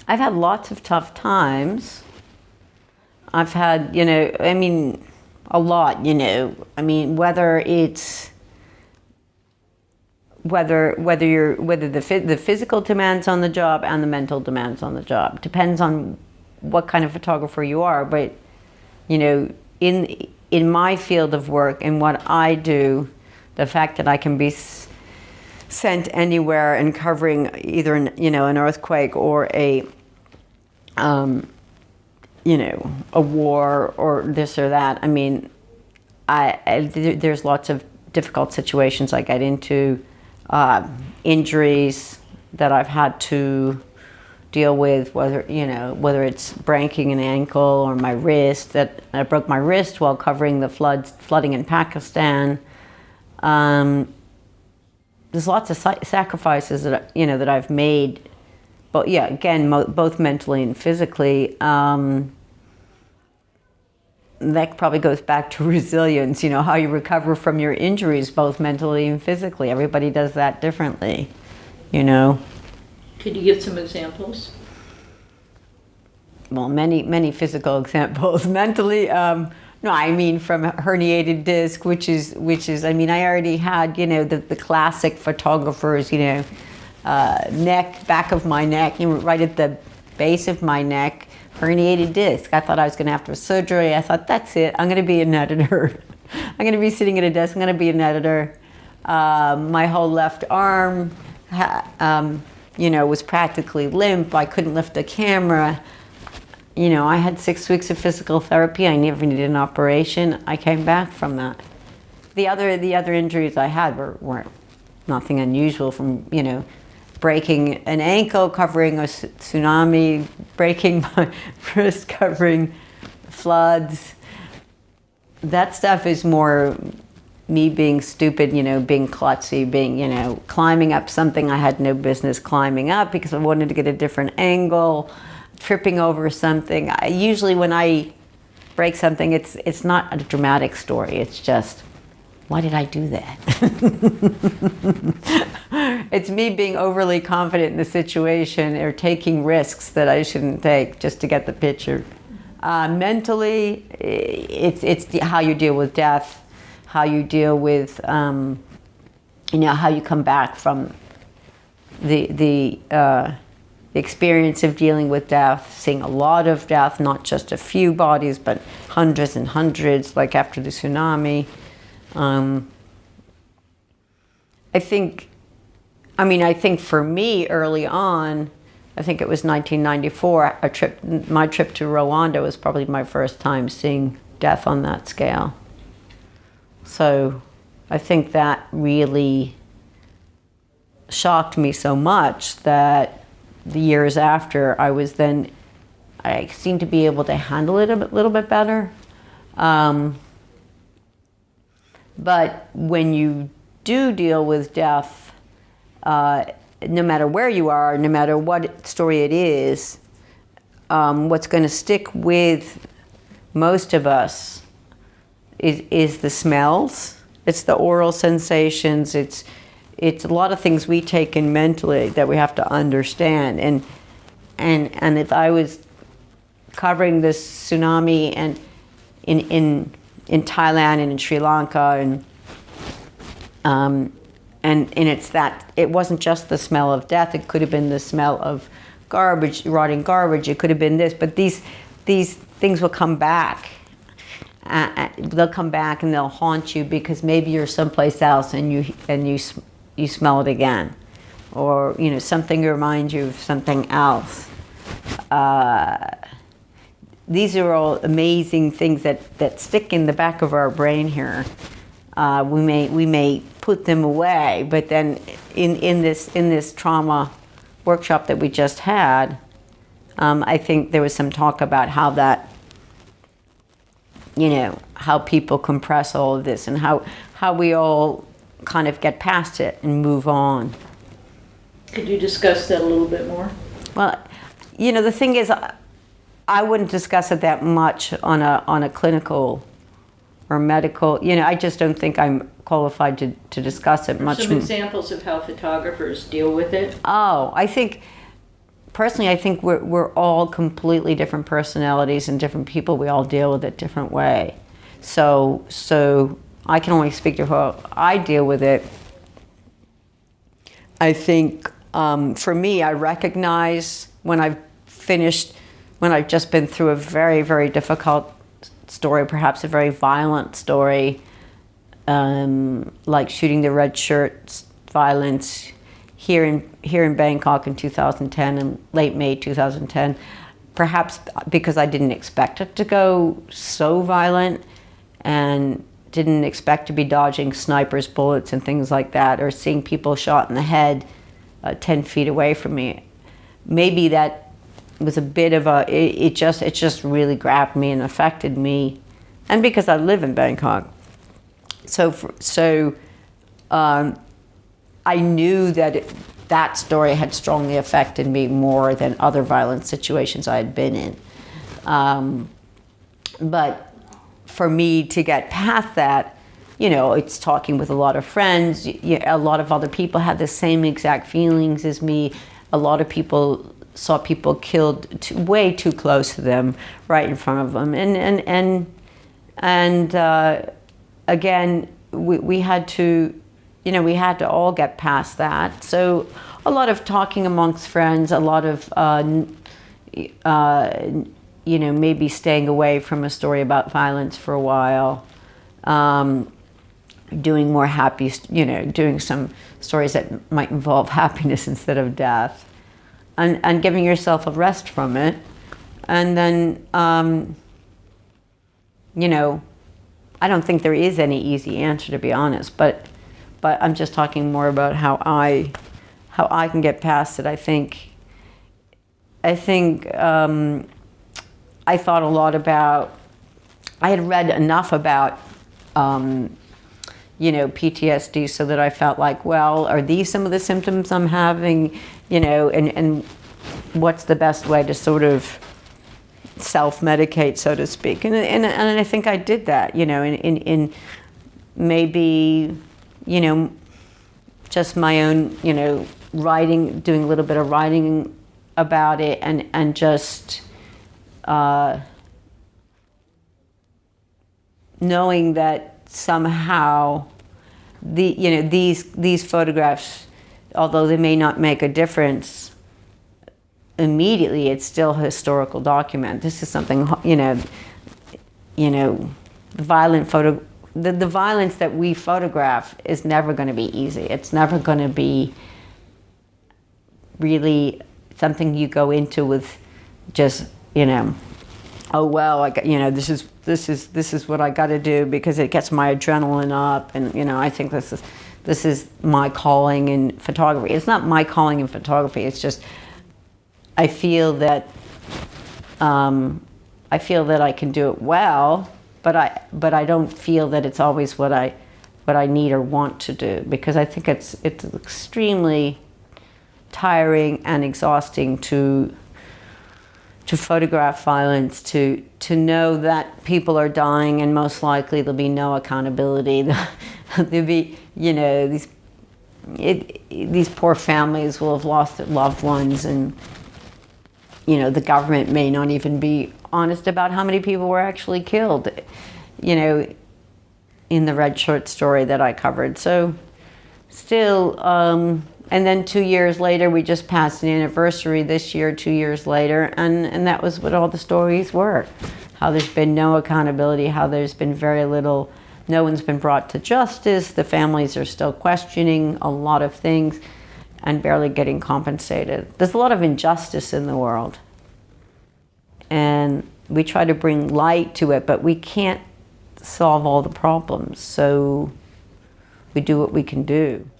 I've had lots of tough times. I've had, a lot, whether it's whether the physical demands on the job and the mental demands on the job depends on what kind of photographer you are. But in my field of work and what I do, the fact that I can be sent anywhere and covering either an earthquake or a war or this or that. There's lots of difficult situations I get into, injuries that I've had to deal with, whether it's breaking an ankle or my wrist. That I broke my wrist while covering the flooding in Pakistan. There's lots of sacrifices that that I've made, but again, both mentally and physically. That probably goes back to resilience, how you recover from your injuries, both mentally and physically. Everybody does that differently, Could you give some examples? Well, many physical examples. Mentally, from herniated disc, which is I already had, the classic photographers, neck, back of my neck, right at the base of my neck, herniated disc. I thought I was going to have to have surgery. I thought, that's it. I'm going to be an editor. I'm going to be sitting at a desk. I'm going to be an editor. My whole left arm, was practically limp. I couldn't lift the camera. I had 6 weeks of physical therapy. I never needed an operation. I came back from that. The other injuries I had were nothing unusual, from breaking an ankle, covering a tsunami, breaking my wrist, covering floods. That stuff is more me being stupid, being klutzy, being, climbing up something I had no business climbing up because I wanted to get a different angle, tripping over something. Usually when I break something, it's not a dramatic story. It's just, why did I do that? It's me being overly confident in the situation or taking risks that I shouldn't take just to get the picture. Mentally, it's how you deal with death, how you deal with, how you come back from the experience of dealing with death, seeing a lot of death, not just a few bodies, but hundreds and hundreds, like after the tsunami. I think for me early on, I think it was 1994, my trip to Rwanda was probably my first time seeing death on that scale. So I think that really shocked me so much that the years after, I seemed to be able to handle it a little bit better. But when you do deal with death, no matter where you are, no matter what story it is, what's going to stick with most of us is the smells. It's the oral sensations. It's a lot of things we take in mentally that we have to understand. And if I was covering this tsunami and in Thailand and in Sri Lanka and it's that it wasn't just the smell of death. It could have been the smell of garbage, rotting garbage. It could have been this, but these things will come back. They'll come back and they'll haunt you because maybe you're someplace else and you smell it again, or something reminds you of something else. These are all amazing things that stick in the back of our brain here. We may put them away, but then in this trauma workshop that we just had, I think there was some talk about how that, how people compress all of this and how we all kind of get past it and move on. Could you discuss that a little bit more? Well, the thing is, I wouldn't discuss it that much on a clinical or medical. I just don't think I'm qualified to discuss it much. Some examples of how photographers deal with it. Oh, I think personally, I think we're all completely different personalities and different people. We all deal with it different way. So I can only speak to how I deal with it. I think for me, I recognize when I've just been through a very, very difficult story, perhaps a very violent story, like shooting the red shirts violence here in Bangkok in 2010 and late May 2010, perhaps because I didn't expect it to go so violent and didn't expect to be dodging snipers' bullets and things like that, or seeing people shot in the head 10 feet away from me. Maybe that was a bit of it just really grabbed me and affected me, and because I live in Bangkok. So I knew that story had strongly affected me more than other violent situations I had been in. But for me to get past that, it's talking with a lot of friends. A lot of other people had the same exact feelings as me. A lot of people saw people killed way too close to them, right in front of them. And again, we had to, we had to all get past that. So a lot of talking amongst friends, a lot of, maybe staying away from a story about violence for a while, doing more happy, doing some stories that might involve happiness instead of death, and giving yourself a rest from it. And then, I don't think there is any easy answer, to be honest, but I'm just talking more about how I can get past it. I think I thought a lot about, I had read enough about, PTSD, so that I felt like, well, are these some of the symptoms I'm having, and what's the best way to sort of self-medicate, so to speak. And I think I did that, in maybe, just my own, writing, doing a little bit of writing about it, and just knowing that somehow these photographs, although they may not make a difference immediately, it's still a historical document. This is something, the violence that we photograph is never going to be easy. It's never going to be really something you go into with just, oh well, I got, this is what I got to do because it gets my adrenaline up, and I think this is my calling in photography. It's not my calling in photography. It's just I feel that I can do it well, but I don't feel that it's always what I need or want to do, because I think it's extremely tiring and exhausting to photograph violence, to know that people are dying and most likely there'll be no accountability. There'll be, these poor families will have lost their loved ones, and the government may not even be honest about how many people were actually killed, in the red shirt story that I covered. So still, and then 2 years later, we just passed an anniversary this year, 2 years later, and that was what all the stories were. How there's been no accountability, how there's been very little, no one's been brought to justice, the families are still questioning a lot of things and barely getting compensated. There's a lot of injustice in the world, and we try to bring light to it, but we can't solve all the problems, so we do what we can do.